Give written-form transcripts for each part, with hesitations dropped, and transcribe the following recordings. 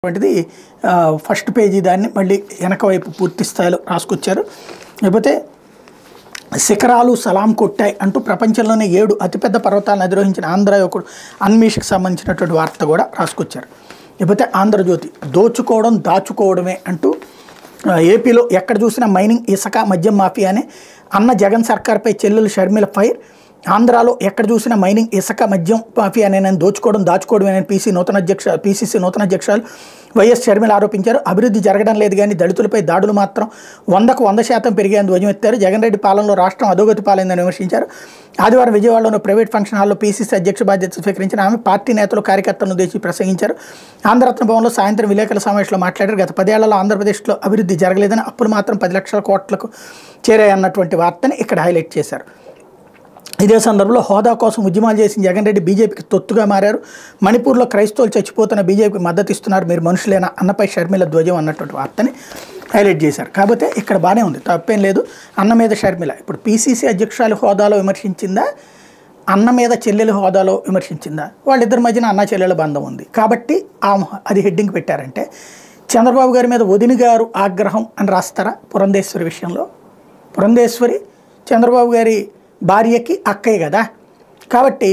వంటిది first page దాన్ని మళ్ళీ వెనక వైపు పూర్తి స్థాయిలో రాసుకొచ్చారు. లేకపోతే శిఖరాలు సలాం కొట్టాయి అంటూ ప్రపంచంలోనే 7 అతిపెద్ద పర్వతాలను అధిరోహించిన ఆంధ్ర యువకుడు అన్మీష్కి సంబంధించినటువంటి వార్త కూడా రాసుకొచ్చారు. లేకపోతే ఆంధ్రజ్యోతి దోచుకోవడం దాచుకోవడమే అంటూ ఏపీలో ఎక్కడ చూసినా మైనింగ్ ఇసుక మద్యం మాఫియానే అన్న జగన్ సర్కార్పై చెల్లెలు షర్మిల ఫైర్. ఆంధ్రాలో ఎక్కడ చూసినా మైనింగ్ ఇసుక మద్యం మాఫియానే దోచుకోవడం దాచుకోవడమేనని పీసీసీ నూతన అధ్యక్షురాలు వైఎస్ షర్మిల ఆరోపించారు. అభివృద్ధి జరగడం లేదు కానీ దళితులపై దాడులు మాత్రం 100కు 100% పెరిగాయని ధ్వజమెత్తారు. జగన్ రెడ్డి పాలనలో రాష్ట్రం అధోగతి పాలైందని విమర్శించారు. ఆదివారం విజయవాడలోని ప్రైవేట్ ఫంక్షన్ హాల్లో పీసీసీ అధ్యక్ష బాధ్యత స్వీకరించిన ఆమె పార్టీ నేతలు కార్యకర్తలను ఉద్దేశించి ప్రసంగించారు. ఆంధ్రరత్న భవన్లో సాయంత్రం విలేకరుల సమావేశంలో మాట్లాడారు. గత 10 ఏళ్లలో ఆంధ్రప్రదేశ్లో అభివృద్ధి జరగలేదని, అప్పులు మాత్రం 10 లక్షల కోట్లకు చేరాయన్నటువంటి వార్తని ఇక్కడ హైలైట్ చేశారు. ఇదే సందర్భంలో హోదా కోసం ఉద్యమాలు చేసిన జగన్ రెడ్డి బీజేపీకి తొత్తుగా మారారు. మణిపూర్లో క్రైస్తవులు చచ్చిపోతున్న బీజేపీకి మద్దతు ఇస్తున్నారు, మీరు మనుషులేనా అన్నపై షర్మిల ధ్వజం అన్నటువంటి వార్తని హైలైట్ చేశారు. కాకపోతే ఇక్కడ బాగానే ఉంది, తప్పేం లేదు. అన్న మీద షర్మిల ఇప్పుడు పీసీసీ అధ్యక్షురాలు హోదాలో విమర్శించిందా, అన్న మీద చెల్లెల హోదాలో విమర్శించిందా? వాళ్ళిద్దరి మధ్యన అన్న చెల్లెల బంధం ఉంది కాబట్టి అది హెడ్డింగ్ పెట్టారంటే చంద్రబాబు గారి మీద వదిన గారు ఆగ్రహం అని రాస్తారా? పురంధేశ్వరి విషయంలో పురంధేశ్వరి చంద్రబాబు గారి భార్యకి అక్కయ్య కదా, కాబట్టి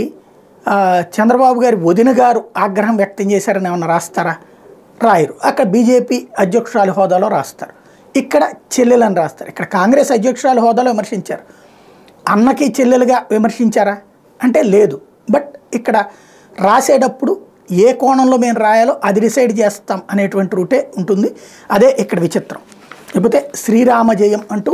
చంద్రబాబు గారి వదిన గారు ఆగ్రహం వ్యక్తం చేశారని ఏమన్నా రాస్తారా? రాయరు. అక్కడ బీజేపీ అధ్యక్షురాలు హోదాలో రాస్తారు, ఇక్కడ చెల్లెలని రాస్తారు. ఇక్కడ కాంగ్రెస్ అధ్యక్షురాలు హోదాలో విమర్శించారు, అన్నకి చెల్లెలుగా విమర్శించారా అంటే లేదు. బట్ ఇక్కడ రాసేటప్పుడు ఏ కోణంలో మేము రాయాలో అది డిసైడ్ చేస్తాం అనేటువంటి రూటే ఉంటుంది. అదే ఇక్కడ విచిత్రం. లేకపోతే శ్రీరామ జయం అంటూ